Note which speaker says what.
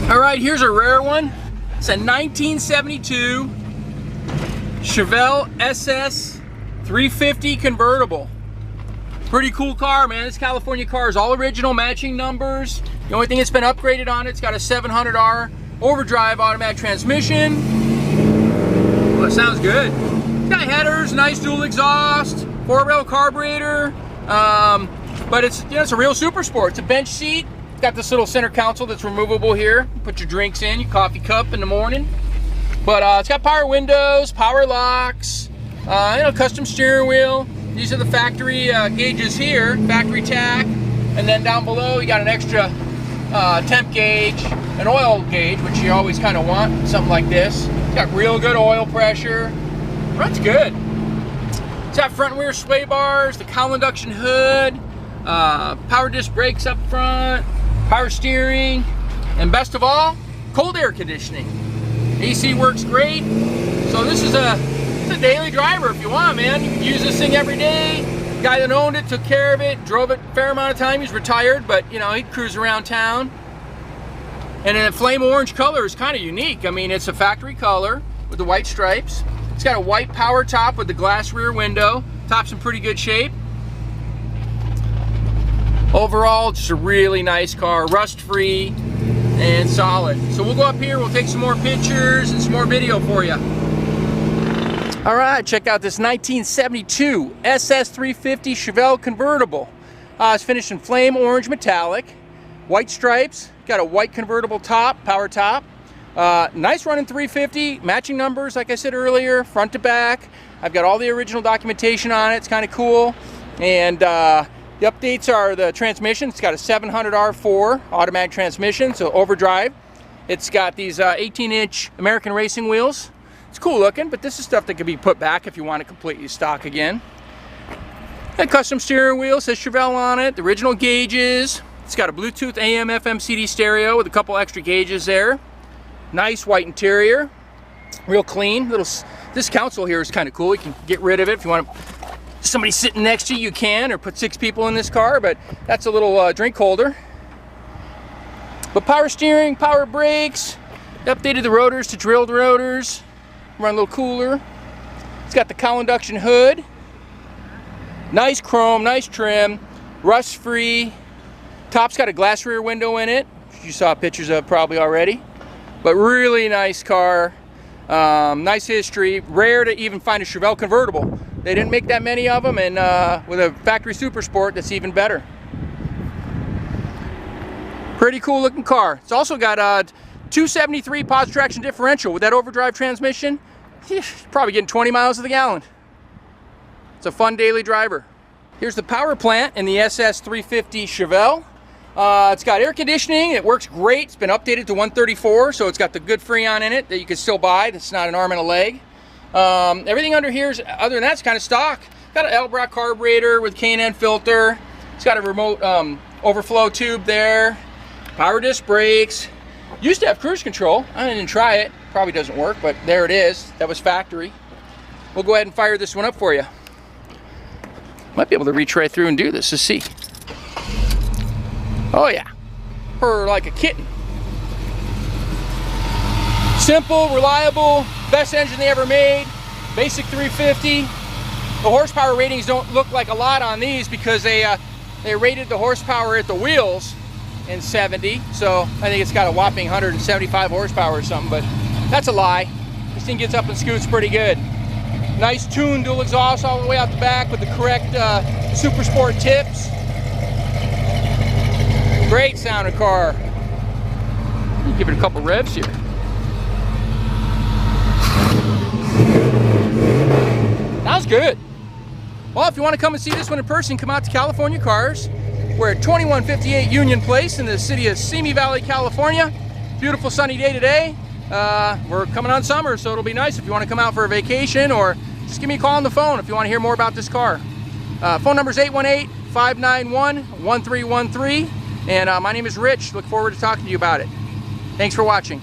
Speaker 1: All right, here's a rare one. It's a 1972 Chevelle SS 350 convertible. Pretty cool car, man. This California car is all original, matching numbers. The only thing that's been upgraded on it's got a 700R overdrive automatic transmission. Well, it sounds good. It's got headers, nice dual exhaust, 4-rail carburetor. But it's, you know, it's a real super sport. It's a bench seat. It's got this little center console that's removable here. Put your drinks in, your coffee cup in the morning. But it's got power windows, power locks, you know, custom steering wheel. These are the factory gauges here, factory tack. And then down below, you got an extra temp gauge, an oil gauge, which you always kind of want, something like this. It's got real good oil pressure. Runs good. It's got front and rear sway bars, the Cowl Induction hood, power disc brakes up front, power steering, and best of all, cold air conditioning. AC works great. So this is it's a daily driver if you want, man. You can use this thing every day. The guy that owned it took care of it, drove it a fair amount of time. He's retired, but you know, he'd cruise around town. And then the flame orange color is kind of unique. I mean, it's a factory color with the white stripes. It's got a white power top with the glass rear window. Top's in pretty good shape. Overall, just a really nice car, rust-free and solid. So we'll go up here, we'll take some more pictures and some more video for you. All right, check out this 1972 SS 350 Chevelle convertible. It's finished in flame orange metallic, white stripes, got a white convertible top, power top. Nice running 350, matching numbers like I said earlier, front to back. I've got all the original documentation on it, it's kind of cool. And the updates are the transmission. It's got a 700R4 automatic transmission, so overdrive. It's got these 18-inch American racing wheels. It's cool looking, but this is stuff that can be put back if you want it completely stock again. A custom steering wheel, says Chevelle on it, the original gauges. It's got a Bluetooth AM FM CD stereo with a couple extra gauges there. Nice white interior, real clean. This console here is kind of cool. You can get rid of it if you want somebody sitting next to you, you can, or put 6 people in this car, but that's a little drink holder. But power steering, power brakes, updated the rotors to drilled rotors, run a little cooler. It's got the Cowl Induction hood, nice chrome, nice trim, rust free. Top's got a glass rear window in it, which you saw pictures of probably already, but really nice car. Nice history. Rare to even find a Chevelle convertible. They didn't make that many of them, and with a factory super sport, that's even better. Pretty cool looking car. It's also got a 273 Posi-Traction differential with that overdrive transmission. Probably getting 20 miles to the gallon. It's a fun daily driver. Here's the power plant in the SS 350 Chevelle. It's got air conditioning. It works great. It's been updated to 134, so it's got the good Freon in it that you can still buy. That's not an arm and a leg. Everything under here is, other than that, it's kind of stock. Got an L-Brock carburetor with K&N filter. It's got a remote overflow tube there. Power disc brakes. Used to have cruise control. I didn't try it. Probably doesn't work, but there it is. That was factory. We'll go ahead and fire this one up for you. Might be able to reach right through and do this. Let's see. Oh yeah, purr like a kitten. Simple, reliable, best engine they ever made. Basic 350. The horsepower ratings don't look like a lot on these because they rated the horsepower at the wheels in 70. So I think it's got a whopping 175 horsepower or something, but that's a lie. This thing gets up and scoots pretty good. Nice tuned dual exhaust all the way out the back with the correct Super Sport tips. Great sounding car. Give it a couple revs here. Sounds good. Well, if you want to come and see this one in person, come out to California Cars. We're at 2158 Union Place in the city of Simi Valley, California. Beautiful sunny day today. We're coming on summer, so it'll be nice if you want to come out for a vacation, or just give me a call on the phone if you want to hear more about this car. Phone number is 818-591-1313. And my name is Rich. Look forward to talking to you about it. Thanks for watching.